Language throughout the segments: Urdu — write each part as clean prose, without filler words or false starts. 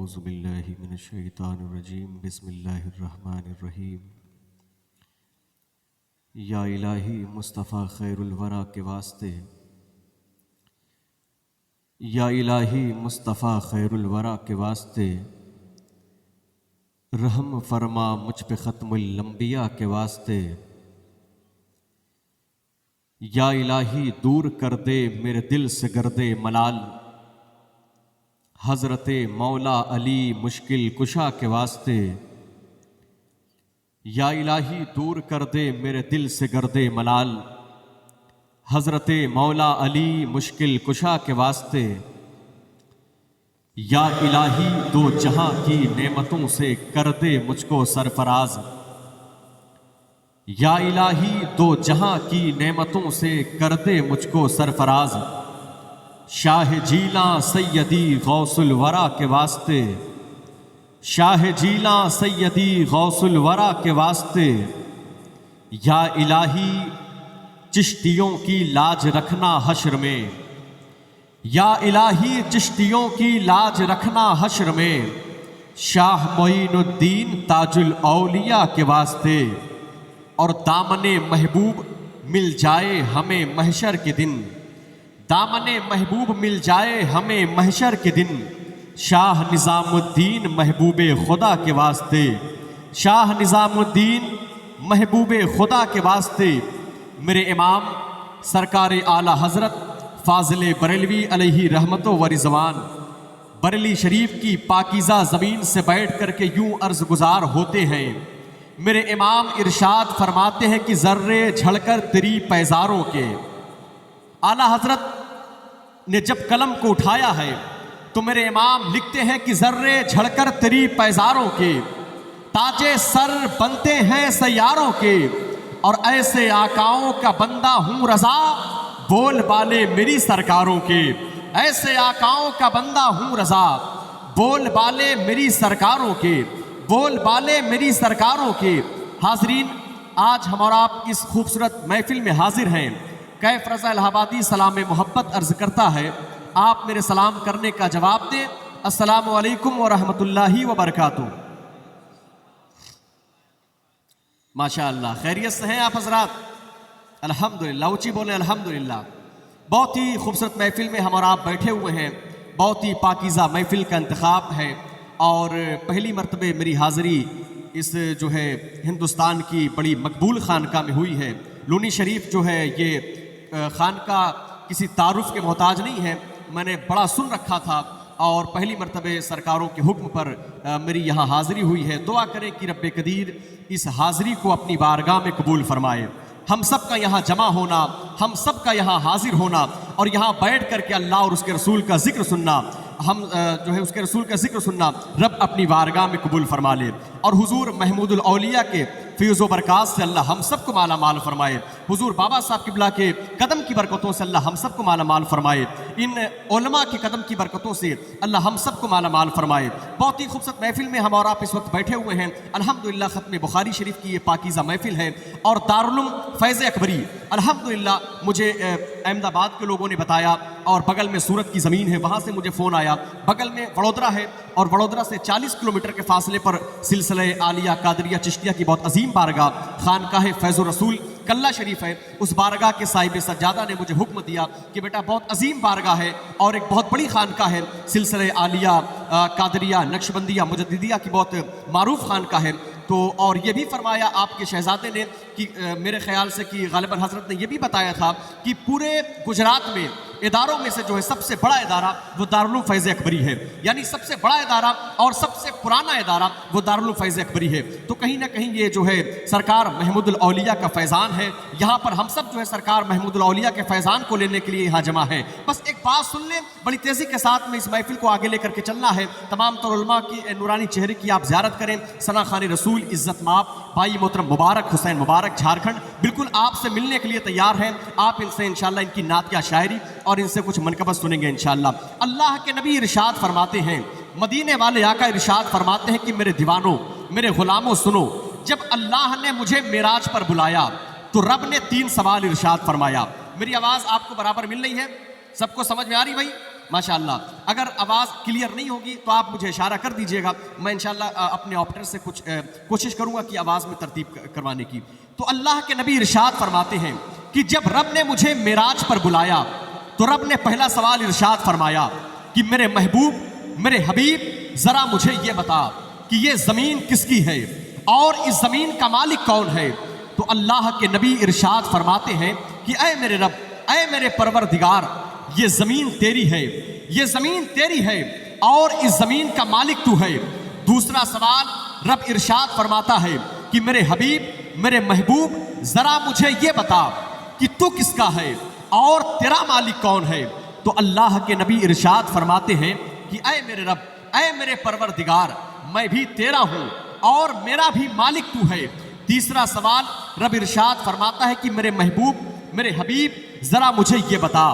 اعوذ باللہ من الشیطان الرجیم بسم اللہ الرحمن الرحیم۔ یا الہی مصطفیٰ خیر الورا کے واسطے، یا الہی مصطفیٰ خیر الورا کے واسطے، رحم فرما مجھ پہ ختم الانبیاء کے واسطے۔ یا الہی دور کر دے میرے دل سے گرد ملال، حضرت مولا علی مشکل کشا کے واسطے۔ یا الہی دور کر دے میرے دل سے گرد ملال، حضرت مولا علی مشکل کشا کے واسطے۔ یا الہی دو جہاں کی نعمتوں سے کر دے مجھ کو سرفراز، یا الہی دو جہاں کی نعمتوں سے کر دے مجھ کو سرفراز۔ شاہ جیلاں سیدی غوث الورا کے واسطے، شاہ جیلاں سیدی غوث الورا کے واسطے۔ یا الہی چشتیوں کی لاج رکھنا حشر میں، یا الہی چشتیوں کی لاج رکھنا حشر میں، شاہ معین الدین تاج الاولیاء کے واسطے۔ اور دامن محبوب مل جائے ہمیں محشر کے دن، دامن محبوب مل جائے ہمیں محشر کے دن، شاہ نظام الدین محبوب خدا کے واسطے، شاہ نظام الدین محبوب خدا کے واسطے۔ میرے امام سرکار اعلیٰ حضرت فاضل بریلوی علیہ رحمت و رضوان بریلی شریف کی پاکیزہ زمین سے بیٹھ کر کے یوں عرض گزار ہوتے ہیں۔ میرے امام ارشاد فرماتے ہیں کہ ذرے جھڑ کر تیری پیزاروں کے۔ اعلیٰ حضرت نے جب قلم کو اٹھایا ہے تو میرے امام لکھتے ہیں کہ ذرے جھڑ کر تیری پیزاروں کے، تاجے سر بنتے ہیں سیاروں کے، اور ایسے آقاؤں کا بندہ ہوں رضا، بول بالے میری سرکاروں کے۔ ایسے آقاؤں کا بندہ ہوں رضا، بول بالے میری سرکاروں کے، بول بالے میری سرکاروں کے۔ حاضرین، آج ہم اور آپ اس خوبصورت محفل میں حاضر ہیں۔ کیف رضا الہ آبادی سلام محبت عرض کرتا ہے، آپ میرے سلام کرنے کا جواب دیں۔ السلام علیکم ورحمۃ اللہ وبرکاتہ۔ ماشاءاللہ، خیریت سے ہیں آپ حضرات؟ الحمدللہ، اونچی بولیں الحمدللہ۔ بہت ہی خوبصورت محفل میں ہم اور آپ بیٹھے ہوئے ہیں، بہت ہی پاکیزہ محفل کا انتخاب ہے، اور پہلی مرتبہ میری حاضری اس جو ہے ہندوستان کی بڑی مقبول خانقاہ میں ہوئی ہے۔ لونی شریف جو ہے یہ خانقاہ کسی تعارف کے محتاج نہیں ہے، میں نے بڑا سن رکھا تھا، اور پہلی مرتبہ سرکاروں کے حکم پر میری یہاں حاضری ہوئی ہے۔ دعا کریں کہ رب قدیر اس حاضری کو اپنی بارگاہ میں قبول فرمائے۔ ہم سب کا یہاں جمع ہونا، ہم سب کا یہاں حاضر ہونا، اور یہاں بیٹھ کر کے اللہ اور اس کے رسول کا ذکر سننا، ہم جو ہے اس کے رسول کا ذکر سننا، رب اپنی بارگاہ میں قبول فرما لے، اور حضور محمود الاولیاء کے فیض و برکات سے اللہ ہم سب کو مالا مال فرمائے۔ حضور بابا صاحب قبلہ کے قدم کی برکتوں سے اللہ ہم سب کو مالا مال فرمائے۔ ان علماء کے قدم کی برکتوں سے اللہ ہم سب کو مالا مال فرمائے۔ بہت ہی خوبصورت محفل میں ہم اور آپ اس وقت بیٹھے ہوئے ہیں۔ الحمدللہ ختم بخاری شریف کی یہ پاکیزہ محفل ہے، اور دارالعلوم فیض اکبری الحمدللہ مجھے احمد آباد کے لوگوں نے بتایا، اور بغل میں سورت کی زمین ہے، وہاں سے مجھے فون آیا۔ بغل میں وڑودرا ہے، اور وڑودرا سے 40 کلومیٹر کے فاصلے پر سلسلہ عالیہ قادریہ چشتیہ کی بہت عظیم بارگاہ خانقاہ فیض الرسول کلہ شریف ہے۔ اس بارگاہ کے صاحب سجادہ نے مجھے حکم دیا کہ بیٹا بہت عظیم بارگاہ ہے، اور ایک بہت بڑی خانقاہ ہے، سلسلہ عالیہ قادریہ نقشبندیہ مجددیہ کی بہت معروف خانقاہ ہے۔ تو اور یہ بھی فرمایا آپ کے شہزادے نے کہ میرے خیال سے کہ غالباً حضرت نے یہ بھی بتایا تھا کہ پورے گجرات میں اداروں میں سے جو ہے سب سے بڑا ادارہ وہ دارالعلوم فیض اکبری ہے، یعنی سب سے بڑا ادارہ اور سب سے پرانا ادارہ وہ دارالعلوم فیض اکبری ہے۔ تو کہیں نہ کہیں یہ جو ہے سرکار محمود الاولیاء کا فیضان ہے۔ یہاں پر ہم سب جو ہے سرکار محمود الاولیاء کے فیضان کو لینے کے لیے یہاں جمع ہے۔ بس ایک بات سن لیں، بڑی تیزی کے ساتھ میں اس محفل کو آگے لے کر کے چلنا ہے۔ تمام تر علماء کی نورانی چہرے کی آپ زیارت کریں۔ ثنا خان رسول عزت مآب بھائی محترم مبارک حسین مبارک جھارکھنڈ بالکل آپ سے ملنے کے لیے تیار ہیں۔ آپ ان سے انشاءاللہ ان کی نعت یا شاعری اور ان سے کچھ منقبت سنیں گے انشاءاللہ۔ اللہ کے نبی ارشاد فرماتے ہیں، مدینے والے آقا ارشاد فرماتے ہیں کہ میرے دیوانوں، میرے غلاموں سنو، جب اللہ نے مجھے معراج پر بلایا تو رب نے 3 سوال ارشاد فرمایا۔ میری آواز آپ کو برابر مل رہی ہے؟ سب کو سمجھ میں آ رہی بھائی؟ ماشاءاللہ اگر آواز کلیئر نہیں ہوگی تو آپ مجھے اشارہ کر دیجئے گا، میں انشاءاللہ اپنے آپریٹر سے کچھ کوشش کروں گا کہ آواز میں ترتیب کروانے کی۔ تو اللہ کے نبی ارشاد فرماتے ہیں کہ جب رب نے مجھے معراج پر بلایا تو رب نے پہلا سوال ارشاد فرمایا کہ میرے محبوب، میرے حبیب، ذرا مجھے یہ بتا کہ یہ زمین کس کی ہے اور اس زمین کا مالک کون ہے؟ تو اللہ کے نبی ارشاد فرماتے ہیں کہ اے میرے رب، اے میرے پروردگار، یہ زمین تیری ہے، یہ زمین تیری ہے اور اس زمین کا مالک تو ہے۔ دوسرا سوال رب ارشاد فرماتا ہے کہ میرے حبیب، میرے محبوب، ذرا مجھے یہ بتا کہ تو کس کا ہے اور تیرا مالک کون ہے؟ تو اللہ کے نبی ارشاد فرماتے ہیں کہ اے میرے رب، اے میرے پروردگار، میں بھی تیرا ہوں اور میرا بھی مالک تو ہے۔ تیسرا سوال رب ارشاد فرماتا ہے کہ میرے محبوب، میرے حبیب، ذرا مجھے یہ بتا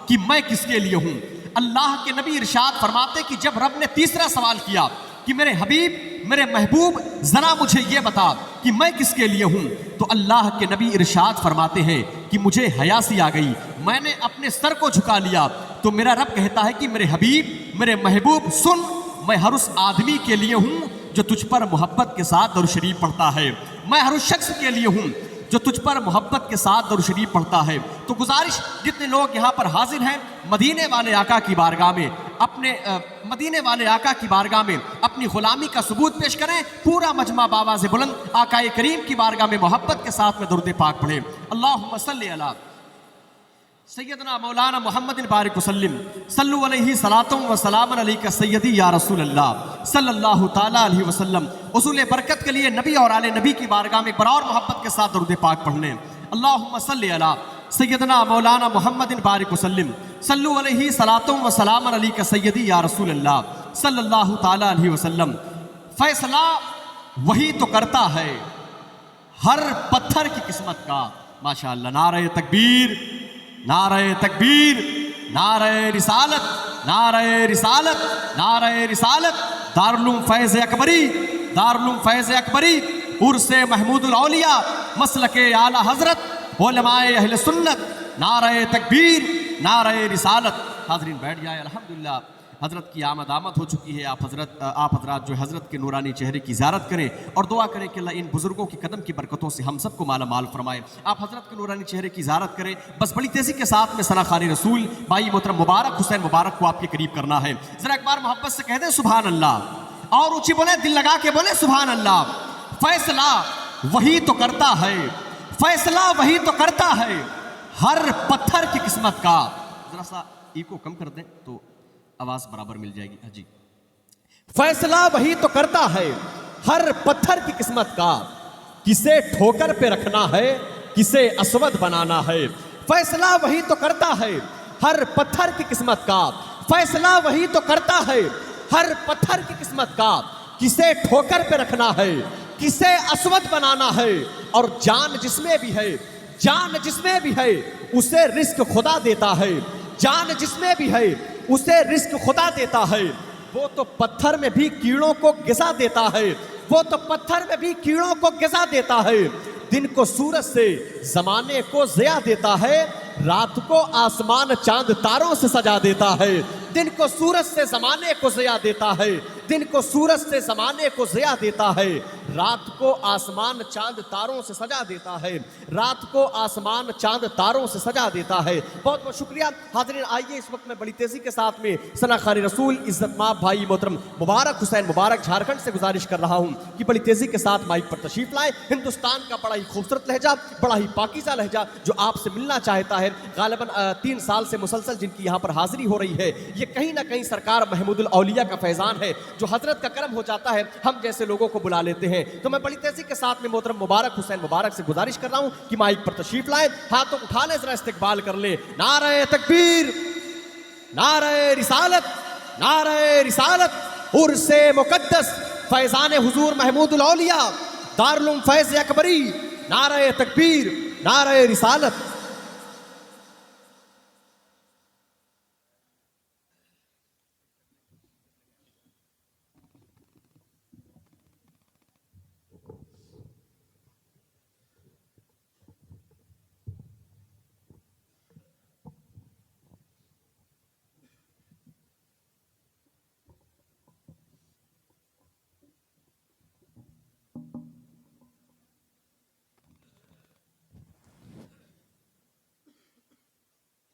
کہ میں کس کے لیے ہوں؟ اللہ کے نبی ارشاد فرماتے کہ جب رب نے تیسرا سوال کیا کہ میرے حبیب، میرے محبوب، ذرا مجھے یہ بتا کہ میں کس کے لیے ہوں، تو اللہ کے نبی ارشاد فرماتے ہیں کہ مجھے حیا سی آ گئی، میں نے اپنے سر کو جھکا لیا۔ تو میرا رب کہتا ہے کہ میرے حبیب، میرے محبوب، سن، میں ہر اس آدمی کے لیے ہوں جو تجھ پر محبت کے ساتھ درود شریف پڑھتا ہے، میں ہر اس شخص کے لیے ہوں جو تجھ پر محبت کے ساتھ درود شریف پڑھتا ہے۔ تو گزارش، جتنے لوگ یہاں پر حاضر ہیں، مدینے والے آقا کی بارگاہ میں مدینے والے آقا کی بارگاہ میں اپنی غلامی کا ثبوت پیش کریں۔ پورا مجمع باواز بلند آقا کریم کی بارگاہ میں محبت کے ساتھ میں درود پاک پڑھیں۔ اللہم صلی علی سیدنا مولانا محمد بارک وسلم، صلو علیہ صلاۃ و سلام علیک سیدی یا رسول اللہ صلی اللہ تعالیٰ علیہ وسلم۔ حصول برکت کے لیے نبی اور آل نبی کی بارگاہ میں ایک بار اور محبت کے ساتھ درود پاک پڑھنے۔ اللہم صلی علی سیدنا مولانا محمد بارک وسلم، صلو علیہ صلاۃ و سلام علیک سیدی یا رسول اللہ صلی اللہ تعالیٰ علیہ وسلم۔ فیصلہ وہی تو کرتا ہے ہر پتھر کی قسمت کا۔ ماشاءاللہ، نعرہ تکبیر، نعرہ تکبیر، نعرہ رسالت، نعرہ رسالت، نعرہ رسالت۔ دارالعلوم فیض اکبری، دارالعلوم فیض اکبری، عرس محمود الاولیاء، مسلک اعلیٰ حضرت، علماء اہل سنت، نعرہ تکبیر، نعرہ رسالت۔ حاضرین بیٹھ جائے۔ الحمدللہ حضرت کی آمد ہو چکی ہے۔ آپ حضرات جو حضرت کے نورانی چہرے کی زیارت کریں اور دعا کریں کہ اللہ ان بزرگوں کی قدم کی برکتوں سے ہم سب کو مالا مال فرمائے۔ آپ حضرت کے نورانی چہرے کی زیارت کریں۔ بس بڑی تیزی کے ساتھ میں ثنا خوان رسول بھائی محترم مبارک حسین مبارک کو آپ کے قریب کرنا ہے۔ ذرا ایک بار محبت سے کہہ دیں سبحان اللہ، اور اونچی بولے، دل لگا کے بولے سبحان اللہ۔ فیصلہ وہی تو کرتا ہے، فیصلہ وہی تو کرتا ہے ہر پتھر کی قسمت کا۔ ذرا سا ایکو کم کر دیں تو آواز برابر مل جائے گی۔ ہاں جی۔ فیصلہ وہی تو کرتا ہے ہر پتھر کی قسمت کا، کسے ٹھوکر پہ رکھنا ہے، کسے اسود بنانا ہے۔ فیصلہ وہی تو کرتا ہے ہر پتھر کی قسمت کا، فیصلہ وہی تو کرتا ہے ہر پتھر کی قسمت کا، کسے ٹھوکر پہ رکھنا ہے، کسے اسود بنانا ہے۔ اور جان جس میں بھی ہے، جان جس میں بھی ہے، اسے رزق خدا دیتا ہے۔ جان جس میں بھی ہے اسے رزق خدا دیتا ہے۔ وہ تو پتھر میں بھی کیڑوں کو غذا دیتا ہے، وہ تو پتھر میں بھی کیڑوں کو غذا دیتا ہے۔ دن کو سورج سے زمانے کو ضیاء دیتا ہے، رات کو آسمان چاند تاروں سے سجا دیتا ہے۔ دن کو سورج سے زمانے کو ضیاء دیتا ہے، دن کو سورج سے زمانے کو ضیاء دیتا ہے، رات کو آسمان چاند تاروں سے سجا دیتا ہے، رات کو آسمان چاند تاروں سے سجا دیتا ہے۔ بہت بہت شکریہ۔ حاضرین آئیے، اس وقت میں بڑی تیزی کے ساتھ میں ثنا خوان رسول عزت مآب بھائی محترم مبارک حسین مبارک جھارکھنڈ سے گزارش کر رہا ہوں کہ بڑی تیزی کے ساتھ مائک پر تشریف لائیں۔ ہندوستان کا بڑا ہی خوبصورت لہجہ، بڑا ہی پاکیزہ لہجہ جو آپ سے ملنا چاہتا ہے، غالباً 3 سال سے مسلسل جن کی یہاں پر حاضری ہو رہی ہے، یہ کہیں نہ کہیں سرکار محمود الاولیاء کا فیضان ہے۔ جو حضرت کا کرم ہو جاتا ہے، ہم جیسے لوگوں کو بلا لیتے ہیں۔ تو میں بڑی تیزی کے ساتھ میں محترم مبارک حسین مبارک سے گزارش کر رہا ہوں کہ مائک پر تشریف لائیں، ہاتھوں اٹھا لیں، ذرا استقبال کر لیں۔ نعرہ تکبیر، نعرہ رسالت، نعرہ رسالت، عرس مقدس فیضان حضور محمود الاولیاء، دارالعلوم فیض اکبری، نعرہ تکبیر، نعرہ رسالت۔